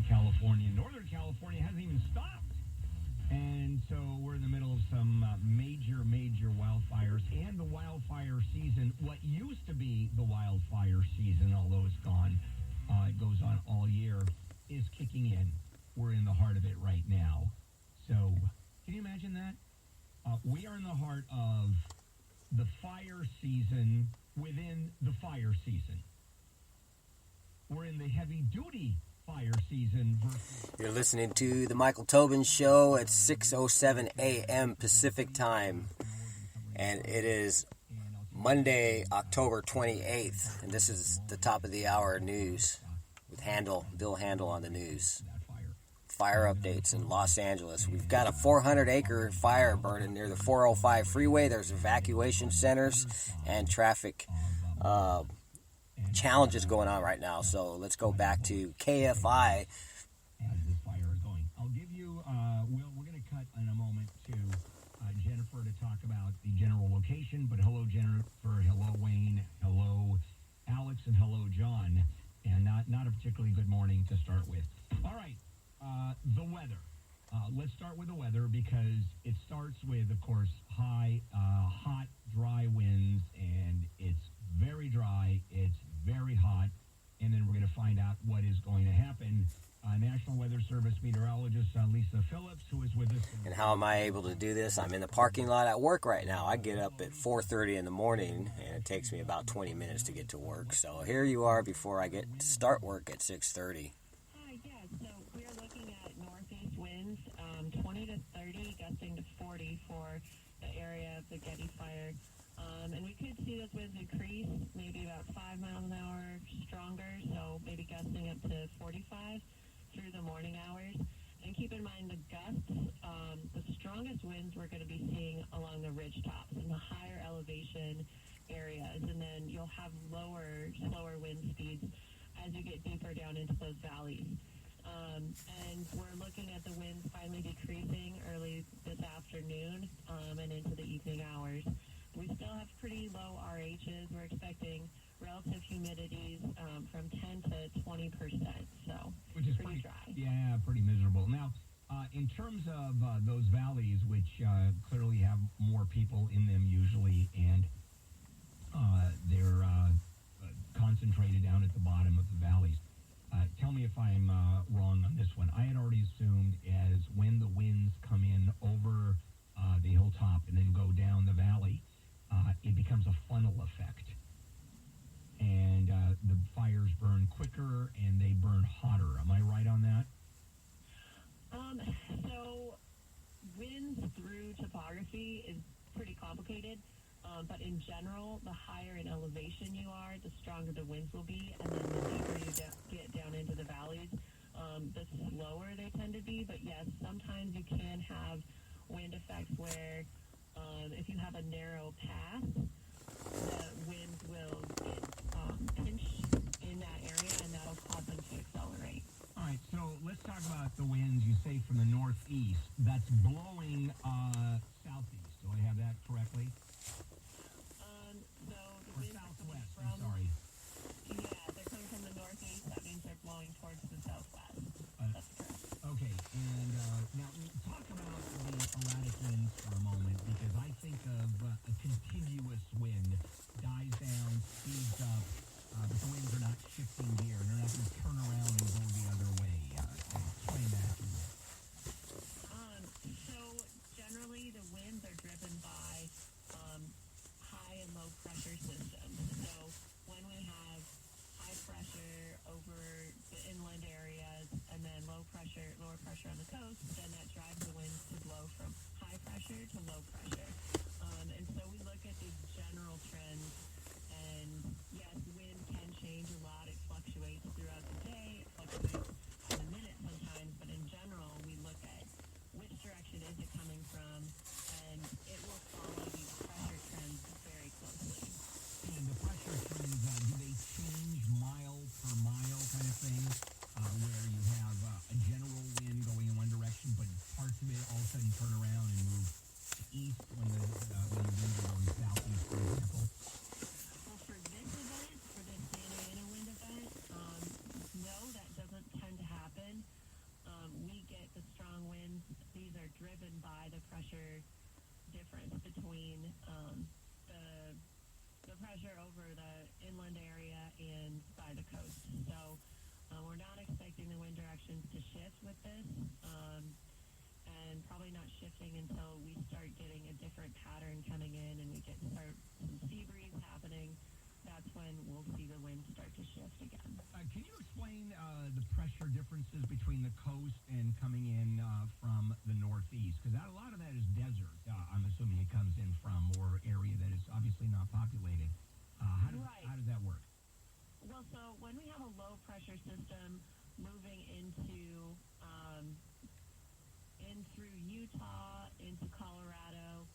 California. Northern California hasn't even stopped. And so we're in the middle of some major wildfires. And the wildfire season, what used to be the wildfire season, although it's gone, it goes on all year, is kicking in. We're in the heart of it right now. So can you imagine that? We are in the heart of the fire season within the fire season. We're in the heavy-duty fire season. You're listening to the Michael Tobin Show at 6:07 a.m. Pacific Time. And it is Monday, October 28th. And this is the top of the hour news with Bill Handel on the news. Fire updates in Los Angeles. We've got a 400-acre fire burning near the 405 freeway. There's evacuation centers and traffic challenges going on right now. So let's go back to KFI. As this fire is going, I'll give you, we're going to cut in a moment to Jennifer to talk about the general location. But hello, Jennifer. Hello, Wayne. Hello, Alex. And hello, John. And not a particularly good morning to start with. All right. The weather. Let's start with the weather because it starts with, of course, hot, dry winds, and it's very dry, it's very hot, and then we're going to find out what is going to happen. National Weather Service meteorologist Lisa Phillips, who is with us. And how am I able to do this? I'm in the parking lot at work right now. I get up at 4:30 in the morning, and it takes me about 20 minutes to get to work. So here you are before I get to start work at 6:30. So we are looking at northeast winds, 20 to 30, gusting to 40 for the area of the Getty fire. And we could see those winds increase, maybe about 5 miles an hour stronger, so maybe gusting up to 45 through the morning hours. And keep in mind the gusts, the strongest winds we're going to be seeing along the ridge tops and the higher elevation areas. And then you'll have slower wind speeds as you get deeper down into those valleys. And we're looking at the winds finally decreasing early this afternoon and into the evening hours. We still have pretty low RHs. We're expecting relative humidities from 10 to 20%, so which is pretty dry. Yeah, pretty miserable. Now, in terms of those valleys, which clearly have more people in them usually, and they're concentrated down at the bottom of the valleys. Tell me if I'm wrong on this one. I had already assumed as when the winds come in over the hilltop and then go down the valley, it becomes a funnel effect. And the fires burn quicker and they burn hotter. Am I right on that? So winds through topography is pretty complicated. But in general, the higher in elevation you are, the stronger the winds will be. And then the deeper you get down into the valleys, the slower they tend to be. But yes, sometimes you can have wind effects where if you have a narrow path, the winds will get pinched in that area, and that'll cause them to accelerate. All right, so let's talk about the winds. You say from the northeast. That's blowing southeast. Do I have that correctly? So the winds southwest, are coming from, I'm sorry. Yeah, they're coming from the northeast. That means they're blowing towards the southwest. That's correct. Okay, and now talk about the erratic winds for a moment, because I think of a continuous wind over the inland area and by the coast. So we're not expecting the wind directions to shift with this, and probably not shifting until we start getting a different pattern coming in and we start some sea breeze happening. That's when we'll see the wind start to shift again. Can you explain the pressure differences between the coast and coming in from the northeast? Because a lot of that is desert. I'm assuming it comes in from, or area that is obviously not populated. How does that work? Well, so when we have a low pressure system moving into in through Utah into Colorado,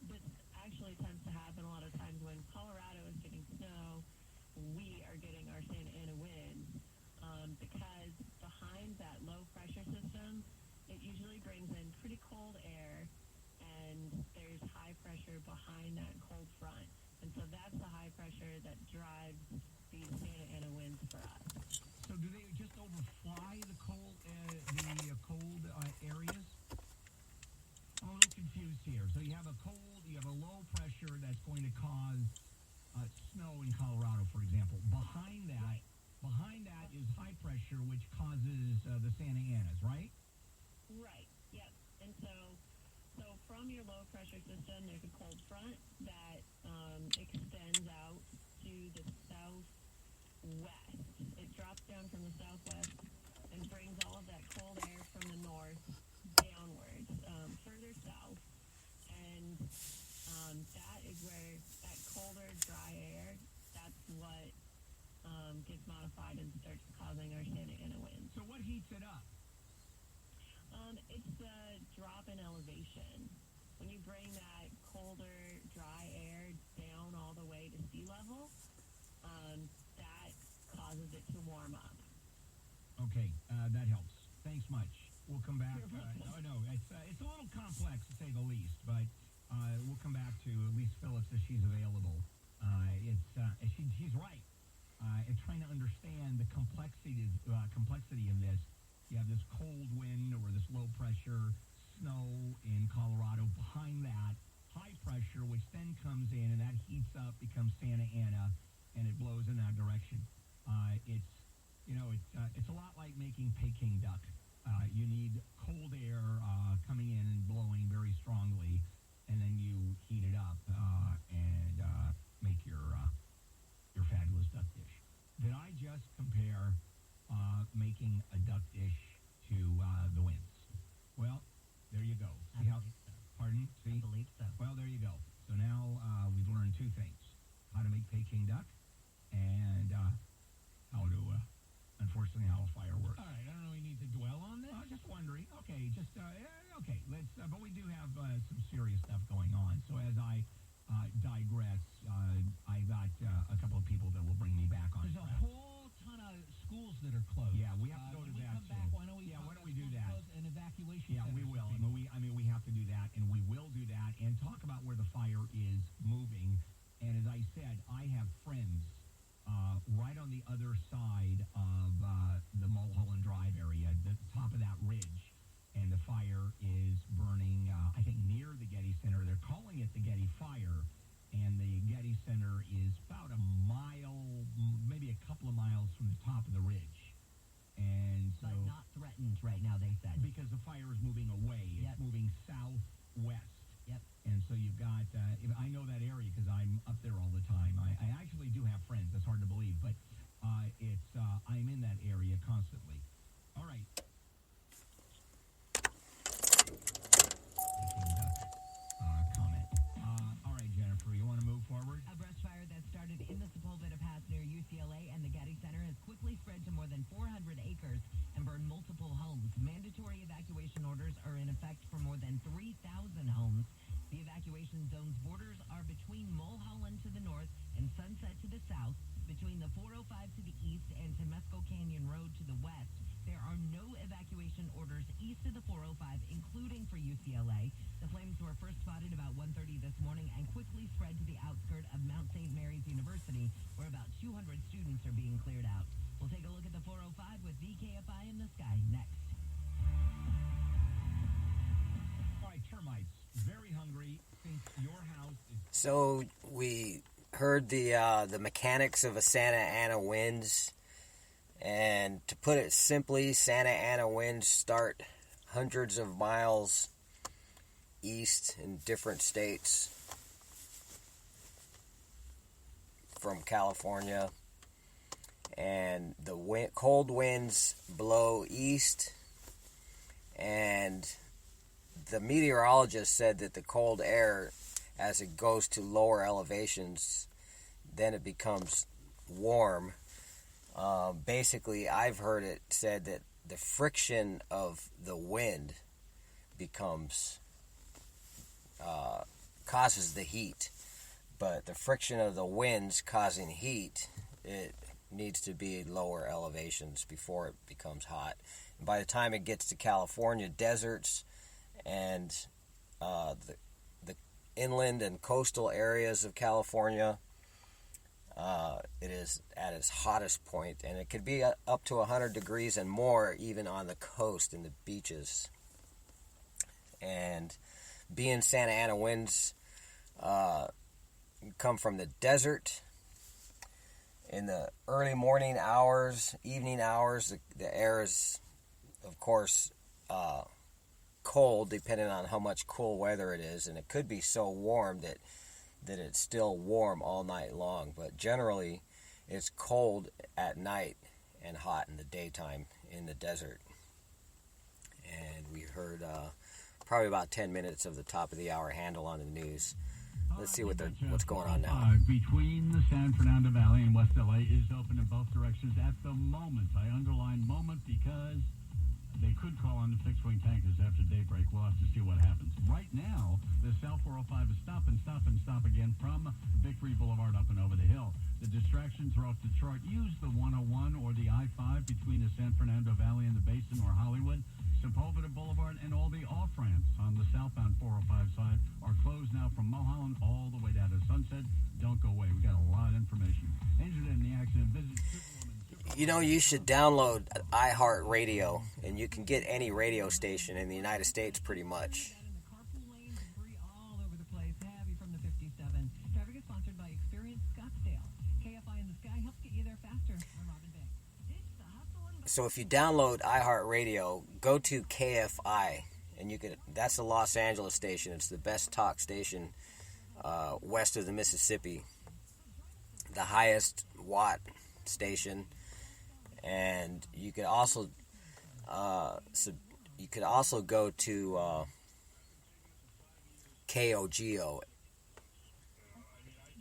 this actually tends to happen a lot of times when Colorado is getting snow. We are getting our Santa Ana winds because behind that low pressure system, it usually brings in pretty cold air, and there's high pressure behind that cold front. And so that's the high pressure that drives these Santa Ana winds for us. So do they just overfly the cold areas? I'm a little confused here. So you have a low pressure that's going to cause snow in Colorado, for example. Behind that is high pressure, which causes the Santa Anas, right? Right. Yep. And so from your low pressure system, there's a cold front that extends out to the southwest. It drops down from the southwest and brings all of that cold air from the north downwards, further south. And that is where that colder, dry air, that's what gets modified and starts causing our Santa Ana winds. So what heats it up? It's the drop in elevation. When you bring that colder, dry air down all the way to sea level, that causes it to warm up. Okay, that helps. Thanks much. We'll come back. It's a little complex to say the least, but we'll come back to Elise Phillips if she's available. She's right. It's trying to understand the complexity of this. You have this cold wind or this low pressure snow in Colorado. Behind that, high pressure, which then comes in and that heats up, becomes Santa Ana, and it blows in that direction. It's a lot like making Peking duck. You need cold air coming in and blowing very strongly, and then you heat it up and make your fabulous duck dish. Did I just compare making a duck dish to the winds? Well, there you go. See how? Pardon? See? I believe so. Well, there you go. So now we've learned two things: how to make Peking duck, and unfortunately, how a fire works. All right, I don't know. We need to dwell on this. Just wondering. Okay, okay. Let's. But we do have some serious stuff going on. So as I digress, I got a couple of people that will bring me back on There's track. a whole ton of schools that are closed. Yeah, we have to go to when that we come back, too. why don't we? Yeah, talk why don't about we do schools that? closed and evacuation. Yeah, we centers will. for I mean, we have to do that, and we will do that, and talk about where the fire is moving. And as I said, I have friends right on the other side of the Mulholland Drive area, the top of that ridge, and the fire is burning, I think, near the Getty Center. They're calling it the Getty Fire, and the Getty Center is about a mile, maybe a couple of miles from the top of the ridge. And so, But not threatened right now, they said. because the fire is moving away, it's Yep. moving southwest. Yep. And so you've got, I know that area because I'm up there all the time. I actually do have friends. That's hard to believe, but I'm in that area constantly. All right. Comment. All right, Jennifer, you want to move forward? A brush fire that started in the Sepulveda Pass near UCLA and the Getty Center has quickly spread to more than 400 acres and burned multiple homes. Mandatory evacuation orders are in effect for more than 3,000 homes. The evacuation zone's borders are between Mulholland to the north and Sunset to the south, between the 405 to the east and Temescal Canyon Road to the west. There are no evacuation orders east of the 405, including for UCLA. The flames were first spotted about 1:30 this morning and quickly spread to the outskirt of Mount St. Mary's University, where about 200 students are being cleared out. We'll take a look at the 405 with VKFI in the sky next. All right, termites. Very hungry. Think your house is... So we heard the mechanics of a Santa Ana winds, and to put it simply, Santa Ana winds start hundreds of miles east in different states from California, and the cold winds blow east, and the meteorologist said that the cold air, as it goes to lower elevations, then it becomes warm. Basically, I've heard it said that the friction of the wind causes the heat, but the friction of the winds causing heat, it needs to be lower elevations before it becomes hot. And by the time it gets to California deserts and the inland and coastal areas of California, it is at its hottest point, and it could be up to 100 degrees and more even on the coast and the beaches. And being Santa Ana winds come from the desert, in the early morning hours, evening hours, the air is, of course, cold, depending on how much cool weather it is, and it could be so warm that it's still warm all night long. But generally, it's cold at night and hot in the daytime in the desert. And we heard probably about 10 minutes of the top of the hour handle on the news. Let's see what's going on now. Between the San Fernando Valley and West LA is open in both directions at the moment. I underline moment because they could call on the fixed-wing tankers after daybreak. We'll have to see what happens. Right now, the South 405 is stop and stop again from Victory Boulevard up and over the hill. The distractions are off the chart. Use the 101 or the I-5 between the San Fernando Valley and the Basin or Hollywood. Sepulveda Boulevard and all the off-ramps on the southbound 405 side are closed now from Mulholland all the way down to Sunset. Don't go away. We got a lot of information. Injured in the accident. Visit Superwoman. You know, you should download iHeartRadio, and you can get any radio station in the United States pretty much. In the carpool lane, debris all over the place, heavy from the 57. Traffic is sponsored by Experience Scottsdale. KFI in the Sky helps get you there faster. I'm Robin Banks. It's the hustle and So if you download iHeartRadio, go to KFI, and that's the Los Angeles station. It's the best talk station west of the Mississippi, the highest watt station. And you could also go to KOGO.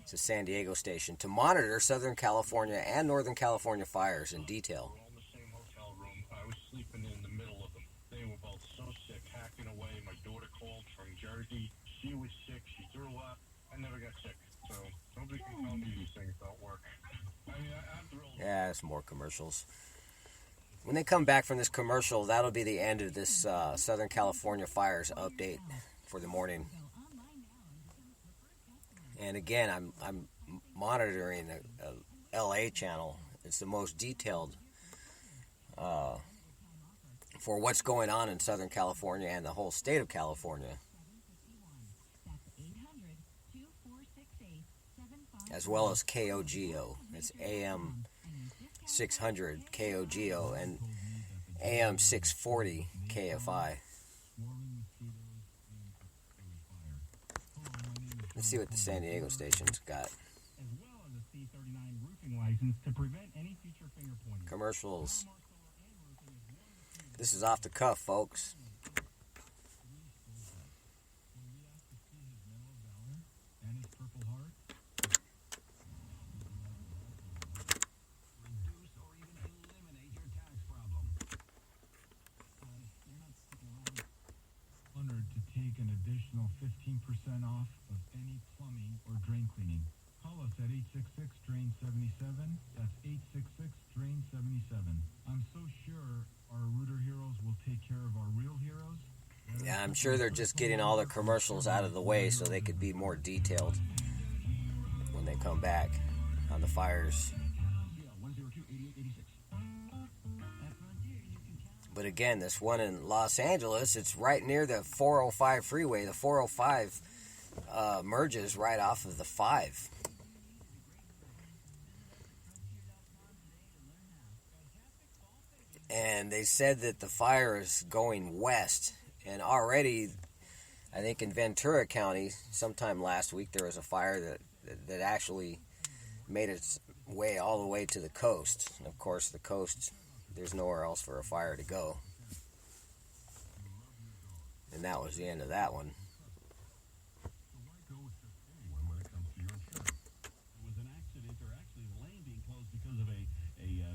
It's a San Diego station to monitor Southern California and Northern California fires in detail. We're all in the same hotel room. I was sleeping in the middle of them. They were both so sick, hacking away. My daughter called from Jersey. She was sick. She threw up. I never got sick. So nobody can tell me these things don't work. I mean, I'm thrilled. Yeah, it's more commercials. When they come back from this commercial, that'll be the end of this Southern California fires update for the morning. And again, I'm monitoring the LA channel. It's the most detailed for what's going on in Southern California and the whole state of California, as well as KOGO. It's AM 600 KOGO and AM 640 KFI. Let's see what the San Diego station's got. As well as a C39 roofing license to prevent any future finger pointing. Commercials. This is off the cuff, folks. And his Purple Heart. Reduce or even eliminate your tax problem. Honored to take an additional 15% off of any plumbing or drain cleaning. Call us at 866-DRAIN-77. That's 866-DRAIN-77. I'm so sure our Rooter heroes will take care of our real heroes. Yeah, I'm sure they're just getting all the commercials out of the way so they could be more detailed when they come back on the fires. But again, this one in Los Angeles, it's right near the 405 freeway. The 405 merges right off of the 5. and they said that the fire is going west. And already, I think in Ventura County, sometime last week, there was a fire that actually made its way all the way to the coast. And of course, the coast, there's nowhere else for a fire to go. And that was the end of that one. When it comes to your insurance. There was an accident, or actually the lane being closed because of a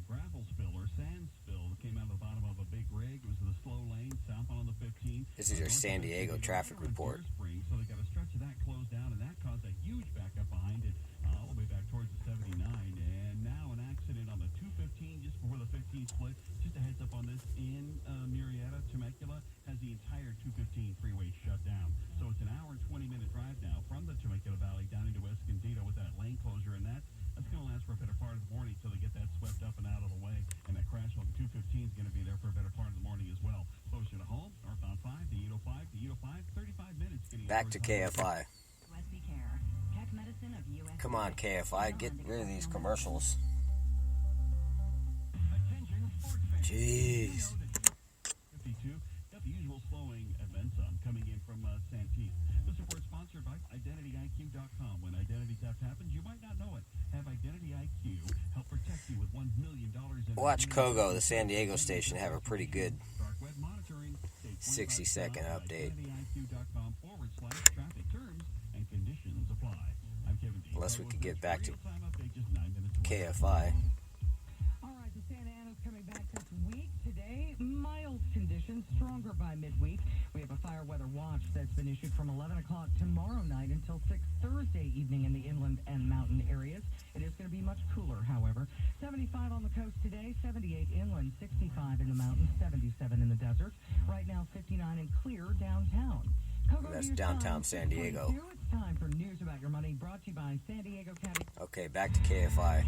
gravel spill or sand spill that came out of the bottom of a big rig. It was in the slow lane southbound on the 15. This is your San Diego traffic report. So they got a stretch of that closed down, and that caused a huge backup behind it all the way back towards the 79. And now an accident on the 215 just before the 15 split. Just a heads up on this in Murrieta, Temecula, has the entire 215 freeway shut down. So it's an hour and 20-minute drive now from the Temecula Valley down into Escondido with that lane closure, and that's going to last for a better part of the morning till they get that swept up and out of the way. And that crash on the 215 is going to be there for a better part of the morning as well. Closer to home, northbound 5 to 805 35 minutes. Back to KFI. USC Care. Tech medicine of USC. Come on, KFI, get rid of these commercials. Attention, sports fans. Jeez. 52, got the usual slowing events coming in from Santee. This report sponsored by IdentityIQ.com. When identity theft happens, you might not know it. Have Identity IQ help protect you with $1 million in Watch Kogo, the San Diego station, have a pretty good dark web monitoring. 60-second update. IdentityIQ.com/traffic terms and conditions apply. I'm Kevin D. Unless we could get back to Real-time update just 9 minutes away. KFI. All right, so Santa Ana's coming back this week. Today, mild conditions, stronger by midweek. We have a fire weather watch that's been issued from 11 o'clock tomorrow night until 6 Thursday evening in the inland and mountain areas. It is going to be much cooler, however. 75 on the coast today, 78 inland, 65 in the mountains, 77 in the desert. Right now, 59 and clear downtown. Kogo That's News downtown Time, San Diego. 6:22. It's time for News About Your Money, brought to you by San Diego County. Okay, back to KFI.